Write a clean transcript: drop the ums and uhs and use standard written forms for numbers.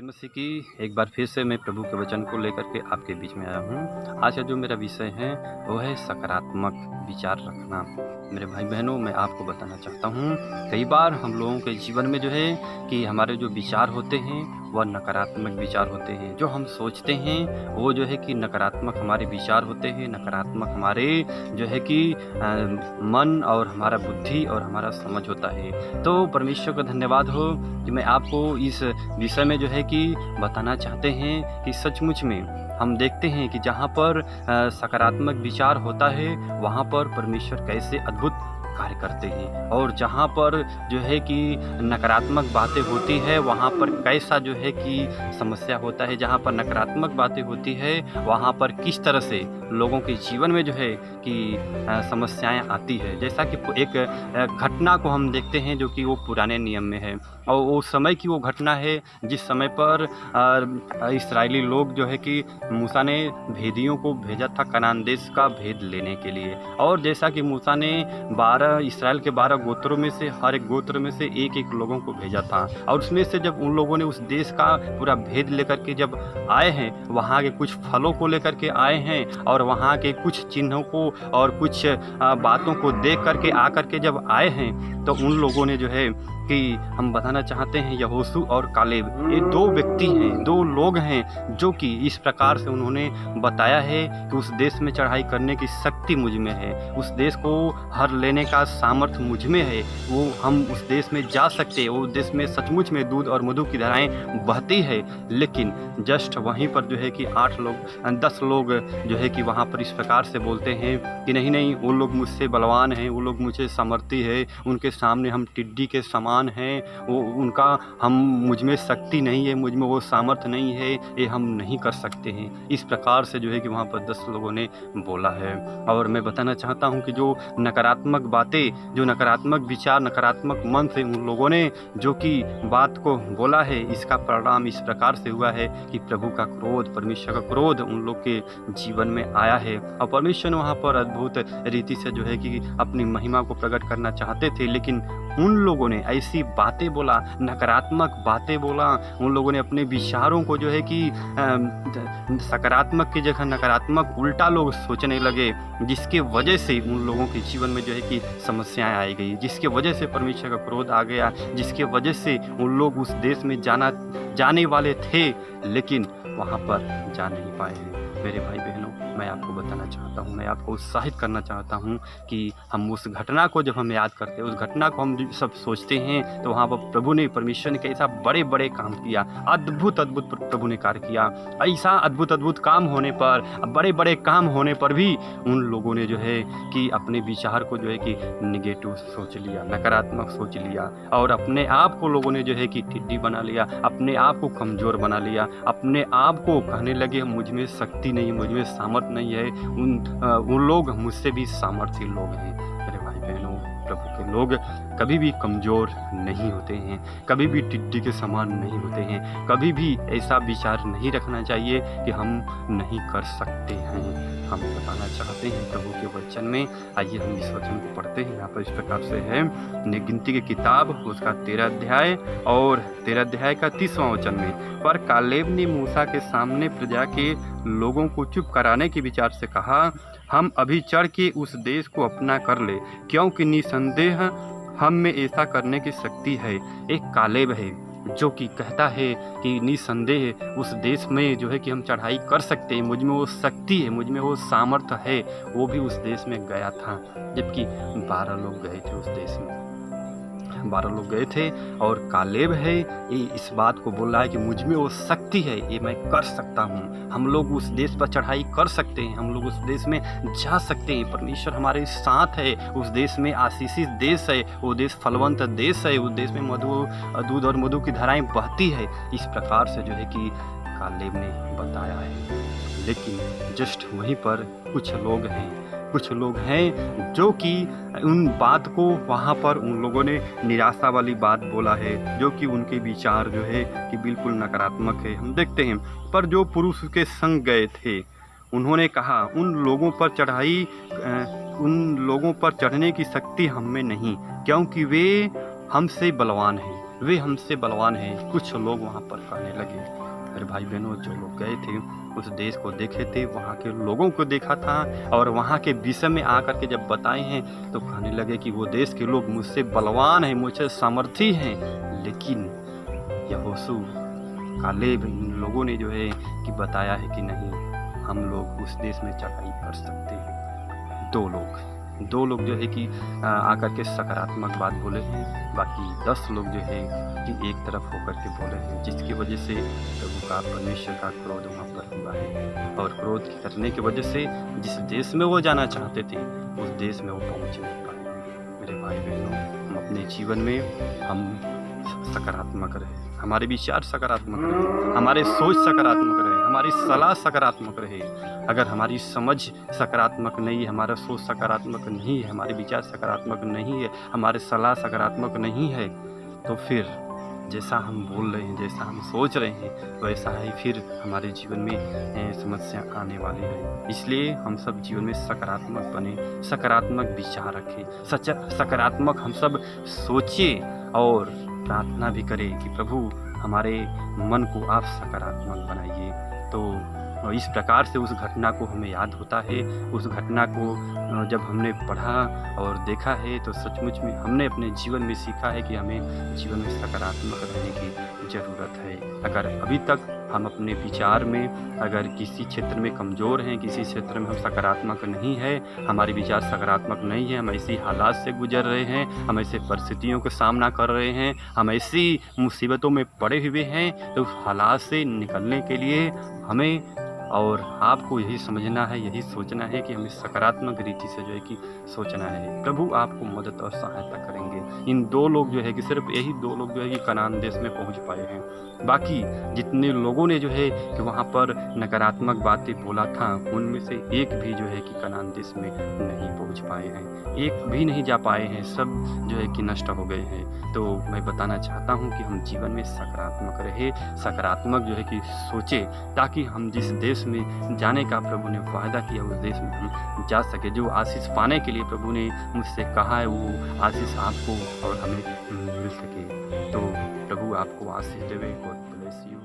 मसीह की एक बार फिर से मैं प्रभु के वचन को लेकर के आपके बीच में आया हूँ। आज का जो मेरा विषय है वो है सकारात्मक विचार रखना। मेरे भाई बहनों, मैं आपको बताना चाहता हूँ, कई बार हम लोगों के जीवन में जो है कि हमारे जो विचार होते हैं वह नकारात्मक विचार होते हैं। जो हम सोचते हैं वो जो है कि नकारात्मक हमारे विचार होते हैं, नकारात्मक हमारे जो है कि मन और हमारा बुद्धि और हमारा समझ होता है। तो परमेश्वर का धन्यवाद हो कि मैं आपको इस विषय में जो है कि बताना चाहते हैं कि सचमुच में हम देखते हैं कि जहाँ पर सकारात्मक विचार होता है वहाँ पर परमेश्वर कैसे अद्भुत कार्य करते हैं, और जहाँ पर जो है कि नकारात्मक बातें होती है वहाँ पर कैसा जो है कि समस्या होता है। जहाँ पर नकारात्मक बातें होती है वहाँ पर किस तरह से लोगों के जीवन में जो है कि समस्याएं आती है। जैसा कि एक घटना को हम देखते हैं जो कि वो पुराने नियम में है, और वो समय की वो घटना है जिस समय पर इस्राएली लोग जो है कि मूसा ने भेदियों को भेजा था कनान देश का भेद लेने के लिए। और जैसा कि मूसा ने इस्राएल के 12 गोत्रों में से हर एक गोत्र में से एक एक लोगों को भेजा था, और उसमें से जब उन लोगों ने उस देश का पूरा भेद लेकर के जब आए हैं, वहाँ के कुछ फलों को लेकर के आए हैं और वहाँ के कुछ चिन्हों को और कुछ बातों को देख करके आकर के जब आए हैं, तो उन लोगों ने जो है कि हम बताना चाहते हैं यहोशू और कालेब, ये दो व्यक्ति हैं, दो लोग हैं जो कि इस प्रकार से उन्होंने बताया है कि उस देश में चढ़ाई करने की शक्ति मुझ में है, उस देश को हर लेने का सामर्थ्य मुझ में है, वो हम उस देश में जा सकते हैं, वो देश में सचमुच में दूध और मधु की धाराएं बहती है। लेकिन जस्ट वहीं पर जो है कि 10 लोग जो है कि वहाँ पर इस प्रकार से बोलते हैं कि नहीं नहीं, वो लोग मुझसे बलवान हैं, वो लोग मुझे सामर्थ्य है, उनके सामने हम टिड्डी के समान हैं, वो उनका मुझ में शक्ति नहीं है, मुझ में वो सामर्थ्य नहीं है, ये हम नहीं कर सकते हैं। इस प्रकार से जो है कि वहाँ पर 10 लोगों ने बोला है। और मैं बताना चाहता हूँ कि जो नकारात्मक बातें, जो नकारात्मक विचार, नकारात्मक मन से उन लोगों ने जो कि बात को बोला है, इसका परिणाम इस प्रकार से हुआ है कि प्रभु का क्रोध, परमेश्वर का क्रोध उन लोग के जीवन में आया है। और परमेश्वर ने वहाँ पर अद्भुत रीति से जो है कि अपनी महिमा को प्रकट करना चाहते थे, लेकिन उन लोगों ने ऐसी बातें बोला, नकारात्मक बातें बोला, उन लोगों ने अपने विचारों को जो है कि सकारात्मक की जगह नकारात्मक उल्टा लोग सोचने लगे, जिसके वजह से उन लोगों के जीवन में जो है कि समस्याएं आई गई, जिसके वजह से परमेश्वर का क्रोध आ गया, जिसके वजह से उन लोग उस देश में जाने वाले थे लेकिन वहाँ पर जा नहीं पाए हैं। मेरे भाई बहनों, मैं आपको बताना चाहता हूँ, मैं आपको उत्साहित करना चाहता हूँ कि हम उस घटना को जब हम याद करते हैं, उस घटना को हम सब सोचते हैं, तो वहाँ पर प्रभु ने, परमेश्वर ने कैसा बड़े बड़े काम किया, अद्भुत अद्भुत प्रभु ने कार्य किया। ऐसा अद्भुत अद्भुत काम होने पर, बड़े बड़े काम होने पर भी उन लोगों ने जो है कि अपने विचार को जो है कि निगेटिव सोच लिया, नकारात्मक सोच लिया, और अपने आप को लोगों ने जो है कि टिड्डी बना लिया, अपने आप को कमज़ोर बना लिया, अपने आप को कहने लगे मुझ में शक्ति नहीं, मुझ में सामर्थ्य नहीं है, उन लोग मुझसे भी सामर्थ्य लोग हैं। मेरे भाई बहनों, प्रभु के लोग कभी भी कमज़ोर नहीं होते हैं, कभी भी टिड्डी के समान नहीं होते हैं, कभी भी ऐसा विचार नहीं रखना चाहिए कि हम नहीं कर सकते हैं। हम बताना चाहते हैं प्रभु के वचन में, आइए हम इस वचन को पढ़ते हैं। यहाँ पर इस प्रकार से है, गिनती की किताब उसका 13 अध्याय और 13 अध्याय का 30वां वचन में, पर कालेब ने मूसा के सामने प्रजा के लोगों को चुप कराने के विचार से कहा, हम अभी चढ़ के उस देश को अपना कर ले, क्योंकि निसंदेह हम में ऐसा करने की शक्ति है। एक कालेब है जो कि कहता है कि निसंदेह उस देश में जो है कि हम चढ़ाई कर सकते हैं, मुझ में वो शक्ति है, मुझ में वो सामर्थ्य है। वो भी उस देश में गया था, जबकि 12 लोग गए थे उस देश में, 12 लोग गए थे, और कालेब है ये इस बात को बोल रहा है कि मुझ में वो शक्ति है, ये मैं कर सकता हूँ, हम लोग उस देश पर चढ़ाई कर सकते हैं, हम लोग उस देश में जा सकते हैं, परमेश्वर हमारे साथ है, उस देश में आशीषित देश है, वो देश फलवंत देश है, उस देश में दूध और मधु की धाराएं बहती है। इस प्रकार से जो है कि कालेब ने बताया है। लेकिन जस्ट वहीं पर कुछ लोग हैं जो कि उन बात को वहाँ पर उन लोगों ने निराशा वाली बात बोला है, जो कि उनके विचार जो है कि बिल्कुल नकारात्मक है। हम देखते हैं, पर जो पुरुष के संग गए थे उन्होंने कहा, उन लोगों पर चढ़ने की शक्ति हम में नहीं, क्योंकि वे हमसे बलवान हैं। वे हमसे बलवान हैं। कुछ लोग वहाँ पर कहने लगे। मेरे भाई बहनों, जो लोग गए थे उस देश को देखे थे, वहाँ के लोगों को देखा था और वहाँ के विषय में आकर के जब बताए हैं तो कहने लगे कि वो देश के लोग मुझसे बलवान हैं, मुझसे सामर्थी हैं। लेकिन यहोशू, कालेब, इन लोगों ने जो है कि बताया है कि नहीं, हम लोग उस देश में चढ़ाई कर सकते हैं। दो लोग जो है कि आकर के सकारात्मक बात बोले हैं, बाकी 10 लोग जो है कि एक तरफ होकर के बोले हैं, जिसकी वजह से प्रभु का, परमेश्वर का क्रोध वहाँ पर हुआ है। और क्रोध करने की वजह से जिस देश में वो जाना चाहते थे उस देश में वो पहुँच नहीं पाए। मेरे भाई बहनों, हम अपने जीवन में हम सकारात्मक रहे, हमारे विचार सकारात्मक रहे, हमारे सोच सकारात्मक रहे, हमारी सलाह सकारात्मक रहे। अगर हमारी समझ सकारात्मक नहीं है, हमारा सोच सकारात्मक नहीं है, हमारे विचार सकारात्मक नहीं है, हमारे सलाह सकारात्मक नहीं है, तो फिर जैसा हम बोल रहे हैं, जैसा हम सोच रहे हैं, वैसा ही फिर हमारे जीवन में समस्या आने वाली है। इसलिए हम सब जीवन में सकारात्मक बने, सकारात्मक विचार रखें, सकारात्मक हम सब सोचें और प्रार्थना भी करें कि प्रभु हमारे मन को आप सकारात्मक बनाइए। तो इस प्रकार से उस घटना को हमें याद होता है। उस घटना को जब हमने पढ़ा और देखा है तो सचमुच में हमने अपने जीवन में सीखा है कि हमें जीवन में सकारात्मक रहने की ज़रूरत है। अगर अभी तक हम अपने विचार में अगर किसी क्षेत्र में कमज़ोर हैं, किसी क्षेत्र में हम सकारात्मक नहीं है, हमारे विचार सकारात्मक नहीं है, हम ऐसी हालात से गुजर रहे हैं, हम ऐसे परिस्थितियों का सामना कर रहे हैं, हम ऐसी मुसीबतों में पड़े हुए हैं, तो उस हालात से निकलने के लिए हमें और आपको यही समझना है, यही सोचना है कि हमें सकारात्मक रीति से जो है कि सोचना है। प्रभु आपको मदद और सहायता करेंगे। इन 2 लोग जो है कि सिर्फ यही 2 लोग जो है कि कनान देश में पहुंच पाए हैं। बाकी जितने लोगों ने जो है कि वहाँ पर नकारात्मक बातें बोला था, उनमें से एक भी जो है कि कनान देश में नहीं पहुँच पाए हैं, एक भी नहीं जा पाए हैं, सब जो है कि नष्ट हो गए हैं। तो मैं बताना चाहता हूँ कि हम जीवन में सकारात्मक रहे, सकारात्मक जो है कि सोचें, ताकि हम जिस देश में जाने का प्रभु ने वायदा किया उस देश में हम जा सके। जो आशीष पाने के लिए प्रभु ने मुझसे कहा है, वो आशीष आपको और हमें मिल सके। तो प्रभु आपको आशीष देवे। God bless you.